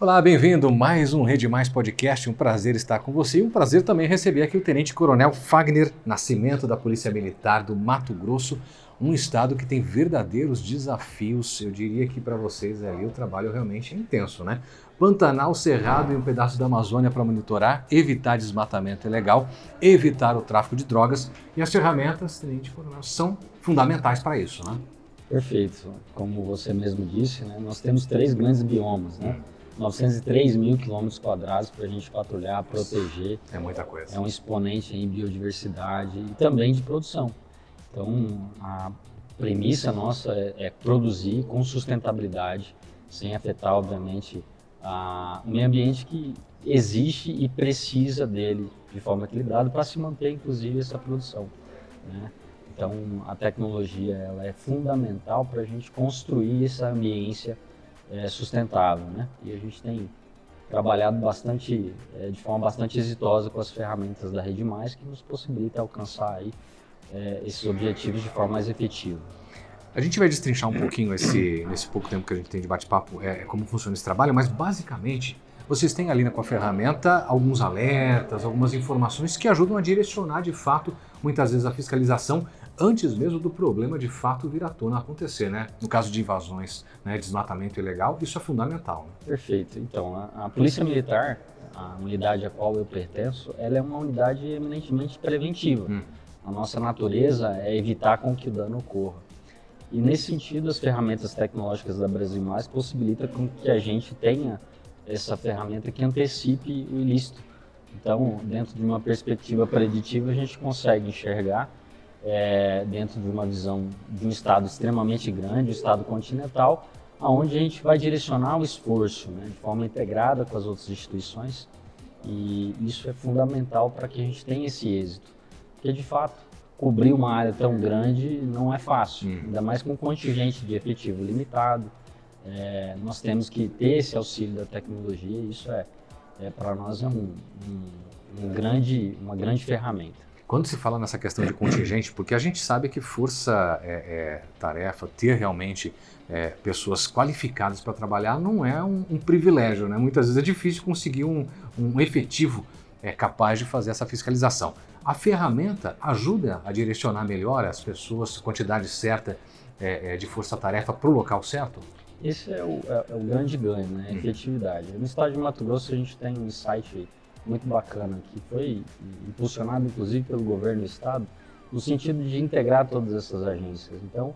Olá, bem-vindo a mais um Rede Mais Podcast, um prazer estar com você e um prazer também receber aqui o Tenente Coronel Fagner Nascimento da Polícia Militar do Mato Grosso, um estado que tem verdadeiros desafios. Eu diria que para vocês ali o trabalho realmente é intenso, né? Pantanal, Cerrado e um pedaço da Amazônia para monitorar, evitar desmatamento ilegal, evitar o tráfico de drogas e as ferramentas, Tenente Coronel, são fundamentais para isso, né? Perfeito. Como você mesmo disse, né, nós temos 3 grandes biomas, né? 903 mil quilômetros quadrados para a gente patrulhar, proteger. É muita coisa. É um exponente em biodiversidade e também de produção. Então, a premissa nossa é produzir com sustentabilidade, sem afetar, obviamente, o meio ambiente que existe e precisa dele de forma equilibrada para se manter, inclusive, essa produção, né? Então, a tecnologia ela é fundamental para a gente construir essa ambiência sustentável, né? E a gente tem trabalhado de forma bastante exitosa com as ferramentas da Rede Mais, que nos possibilita alcançar aí, esses objetivos de forma mais efetiva. A gente vai destrinchar um pouquinho nesse pouco tempo que a gente tem de bate-papo, como funciona esse trabalho, mas basicamente vocês têm ali com a ferramenta alguns alertas, algumas informações que ajudam a direcionar de fato, muitas vezes, a fiscalização antes mesmo do problema de fato vir à tona acontecer, né? No caso de invasões, né, desmatamento ilegal, isso é fundamental, né? Perfeito. Então, a Polícia Militar, a unidade a qual eu pertenço, ela é uma unidade eminentemente preventiva. A nossa natureza é evitar com que o dano ocorra. E nesse sentido, as ferramentas tecnológicas da Brasil Mais possibilitam com que a gente tenha essa ferramenta que antecipe o ilícito. Então, dentro de uma perspectiva preditiva, a gente consegue enxergar dentro de uma visão de um estado extremamente grande, um estado continental, onde a gente vai direcionar o esforço, né, de forma integrada com as outras instituições, e isso é fundamental para que a gente tenha esse êxito. Porque, de fato, cobrir uma área tão grande não é fácil, ainda mais com um contingente de efetivo limitado. Nós temos que ter esse auxílio da tecnologia, e isso para nós é uma grande ferramenta. Quando se fala nessa questão de contingente, porque a gente sabe que força-tarefa, ter realmente pessoas qualificadas para trabalhar não é um privilégio, né? Muitas vezes é difícil conseguir um efetivo capaz de fazer essa fiscalização. A ferramenta ajuda a direcionar melhor as pessoas, a quantidade certa de força-tarefa para o local certo? Esse é o grande ganho, né? A efetividade. No estado de Mato Grosso a gente tem um insight muito bacana, que foi impulsionado inclusive pelo governo do estado, no sentido de integrar todas essas agências. Então,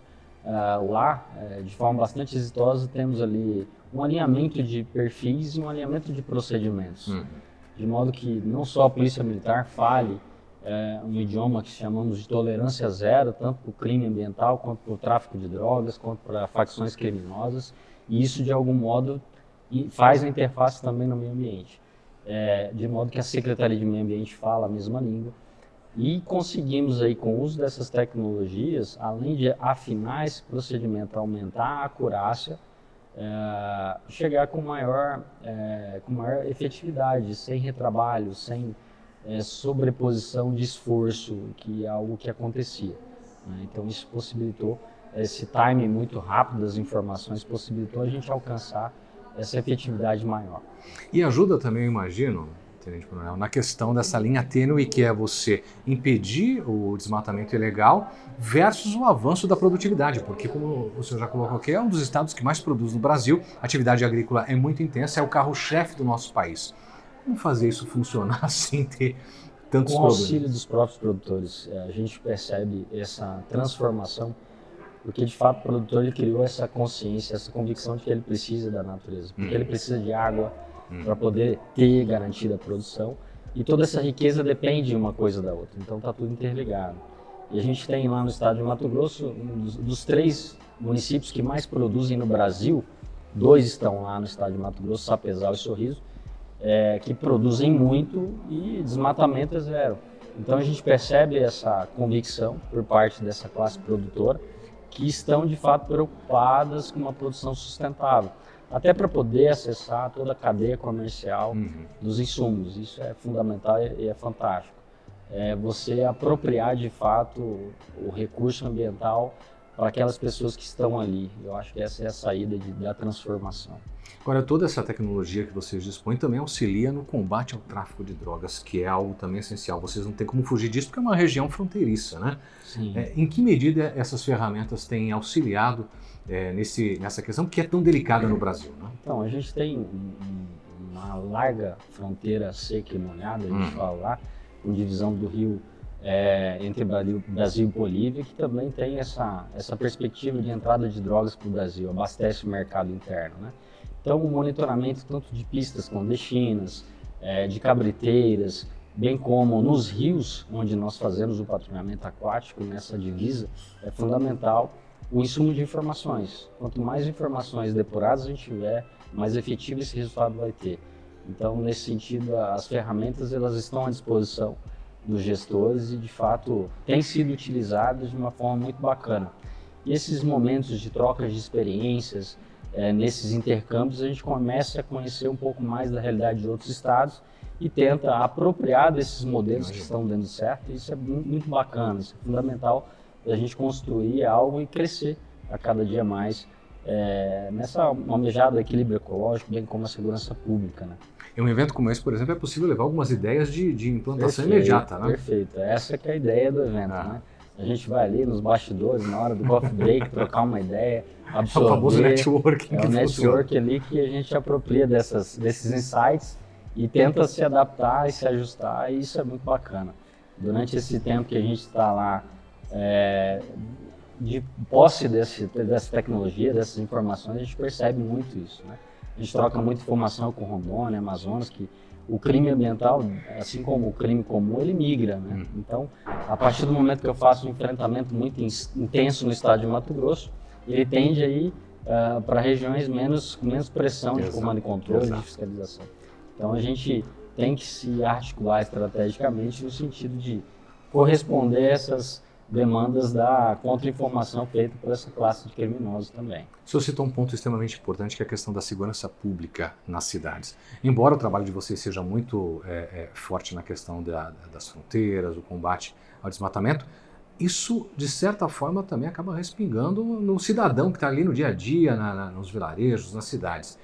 lá, de forma bastante exitosa, temos ali um alinhamento de perfis e um alinhamento de procedimentos, de modo que não só a Polícia Militar fale um idioma que chamamos de tolerância zero, tanto para o crime ambiental, quanto para o tráfico de drogas, quanto para facções criminosas, e isso, de algum modo, faz a interface também no meio ambiente. De modo que a Secretaria de Meio Ambiente fala a mesma língua, e conseguimos aí, com o uso dessas tecnologias, além de afinar esse procedimento, aumentar a acurácia, chegar com maior efetividade, sem retrabalho, sem sobreposição de esforço, que é algo que acontecia, né? Então isso possibilitou, esse timing muito rápido das informações possibilitou a gente alcançar essa efetividade maior. E ajuda também, eu imagino, Tenente Coronel, na questão dessa linha tênue que é você impedir o desmatamento ilegal versus o avanço da produtividade, porque, como o senhor já colocou aqui, é um dos estados que mais produz no Brasil, a atividade agrícola é muito intensa, é o carro-chefe do nosso país. Como fazer isso funcionar sem ter tantos problemas? Com o auxílio dos próprios produtores, a gente percebe essa transformação, porque de fato o produtor ele criou essa consciência, essa convicção de que ele precisa da natureza, porque ele precisa de água para poder ter garantida a produção, e toda essa riqueza depende uma coisa da outra, então está tudo interligado. E a gente tem lá no estado de Mato Grosso, dos 3 municípios que mais produzem no Brasil, 2 estão lá no estado de Mato Grosso, Sapezal e Sorriso, que produzem muito e desmatamento é zero. Então a gente percebe essa convicção por parte dessa classe produtora, que estão de fato preocupadas com uma produção sustentável, até para poder acessar toda a cadeia comercial dos insumos. Isso é fundamental e é fantástico. Você apropriar de fato o recurso ambiental para aquelas pessoas que estão ali. Eu acho que essa é a saída da transformação. Agora, toda essa tecnologia que vocês dispõem também auxilia no combate ao tráfico de drogas, que é algo também essencial. Vocês não têm como fugir disso porque é uma região fronteiriça, né? Sim. Em que medida essas ferramentas têm auxiliado nessa questão que é tão delicada no Brasil, né? Então, a gente tem uma larga fronteira seca e molhada, a gente fala lá, com divisão do rio entre Brasil e Bolívia, que também tem essa perspectiva de entrada de drogas para o Brasil, abastece o mercado interno, né? Então, o monitoramento tanto de pistas clandestinas, de cabriteiras, bem como nos rios, onde nós fazemos o patrulhamento aquático nessa divisa, é fundamental o insumo de informações. Quanto mais informações depuradas a gente tiver, mais efetivo esse resultado vai ter. Então, nesse sentido, as ferramentas elas estão à disposição dos gestores e, de fato, têm sido utilizadas de uma forma muito bacana. E esses momentos de troca de experiências, nesses intercâmbios, a gente começa a conhecer um pouco mais da realidade de outros estados e tenta apropriar desses modelos que estão dando certo. E isso é muito bacana, isso é fundamental para a gente construir algo e crescer a cada dia mais nessa almejada do equilíbrio ecológico, bem como a segurança pública, né? Em um evento como esse, por exemplo, é possível levar algumas ideias de implantação imediata, né? Perfeito, essa que é a ideia do evento, né? A gente vai ali nos bastidores, na hora do coffee break, trocar uma ideia, absorver. É o famoso networking. É o network ali que a gente apropria desses insights e tenta se adaptar e se ajustar, e isso é muito bacana. Durante esse tempo que a gente está lá, de posse dessa tecnologia, dessas informações, a gente percebe muito isso, né? A gente troca muita informação com Rondônia, Amazonas, que o crime ambiental, assim como o crime comum, ele migra, né? Então, a partir do momento que eu faço um enfrentamento muito intenso no estado de Mato Grosso, ele tende a ir para regiões com menos pressão de comando e controle, de fiscalização. Então, a gente tem que se articular estrategicamente no sentido de corresponder a essas demandas da contra-informação feita por essa classe de criminosos também. O senhor citou um ponto extremamente importante, que é a questão da segurança pública nas cidades. Embora o trabalho de vocês seja muito forte na questão das fronteiras, o combate ao desmatamento, isso, de certa forma, também acaba respingando no cidadão que está ali no dia a dia, nos vilarejos, nas cidades.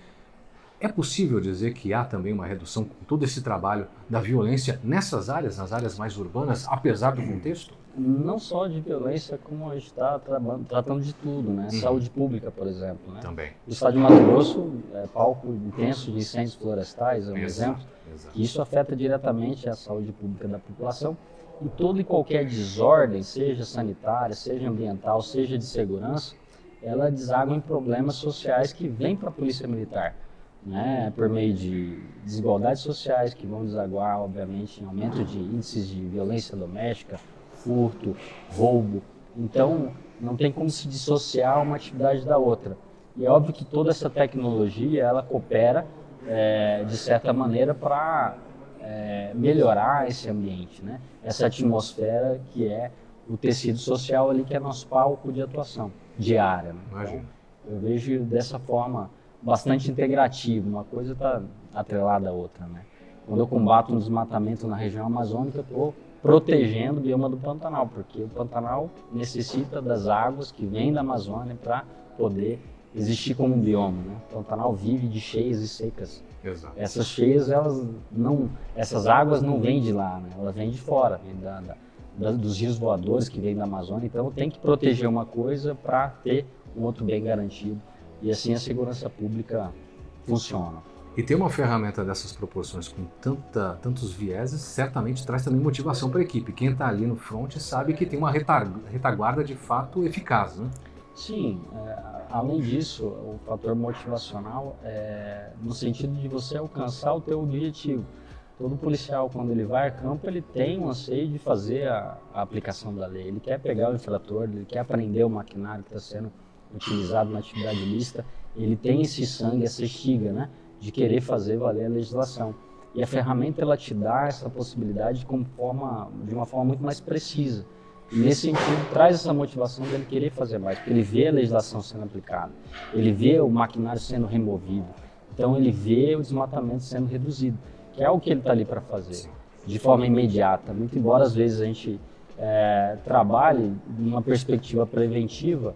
É possível dizer que há também uma redução com todo esse trabalho da violência nessas áreas, nas áreas mais urbanas, apesar do contexto? Não só de violência, como a gente está tratando de tudo, né? Saúde pública, por exemplo, né? Também. O estado de Mato Grosso é palco intenso de incêndios florestais, é um exemplo. Exato. Que isso afeta diretamente a saúde pública da população. E toda e qualquer desordem, seja sanitária, seja ambiental, seja de segurança, ela deságua em problemas sociais que vêm para a Polícia Militar, né? Por meio de desigualdades sociais que vão desaguar, obviamente, em aumento de índices de violência doméstica, furto, roubo. Então, não tem como se dissociar uma atividade da outra. E é óbvio que toda essa tecnologia, ela coopera, de certa maneira, para melhorar esse ambiente, né? Essa atmosfera que é o tecido social ali, que é nosso palco de atuação diária, né? Então, eu vejo dessa forma bastante integrativa, uma coisa está atrelada à outra, né? Quando eu combato um desmatamento na região amazônica, eu estou protegendo o bioma do Pantanal, porque o Pantanal necessita das águas que vêm da Amazônia para poder existir como um bioma, né? O Pantanal vive de cheias e secas. Exato. Essas cheias, essas águas não vêm de lá, né? Elas vêm de fora, vêm dos rios voadores que vêm da Amazônia. Então tem que proteger uma coisa para ter um outro bem garantido. E assim a segurança pública funciona. E ter uma ferramenta dessas proporções com tantos vieses, certamente traz também motivação para a equipe. Quem está ali no front sabe que tem uma retaguarda de fato eficaz, né? Sim, além disso, o fator motivacional é no sentido de você alcançar o teu objetivo. Todo policial, quando ele vai a campo, ele tem um anseio de fazer a aplicação da lei. Ele quer pegar o infrator, ele quer aprender o maquinário que está sendo utilizado na atividade ilícita. Ele tem esse sangue, essa estiga, né, de querer fazer valer a legislação. E a ferramenta, ela te dá essa possibilidade de uma forma muito mais precisa. E nesse sentido, traz essa motivação dele querer fazer mais, porque ele vê a legislação sendo aplicada, ele vê o maquinário sendo removido, então ele vê o desmatamento sendo reduzido, que é o que ele está ali para fazer, de forma imediata. Muito embora às vezes a gente trabalhe numa perspectiva preventiva,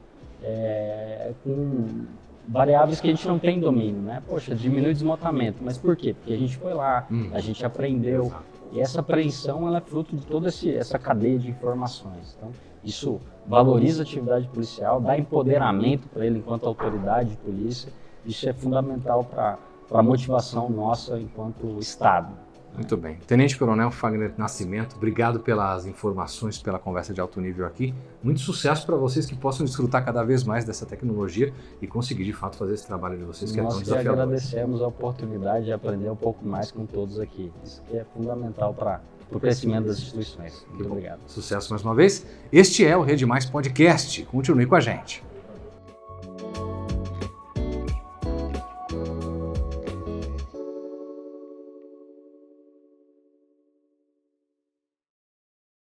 com variáveis que a gente não tem domínio, né? Poxa, diminui o desmontamento, mas por quê? Porque a gente foi lá, a gente aprendeu, e essa apreensão ela é fruto de toda essa cadeia de informações. Então, isso valoriza a atividade policial, dá empoderamento para ele enquanto autoridade de polícia, isso é fundamental para a motivação nossa enquanto Estado. Muito bem. Tenente Coronel Fagner Nascimento, obrigado pelas informações, pela conversa de alto nível aqui. Muito sucesso para vocês que possam desfrutar cada vez mais dessa tecnologia e conseguir de fato fazer esse trabalho de vocês que é tão desafiador. Nós agradecemos a oportunidade de aprender um pouco mais com todos aqui. Isso que é fundamental para o crescimento das instituições. Muito obrigado. Sucesso mais uma vez. Este é o Rede Mais Podcast. Continue com a gente.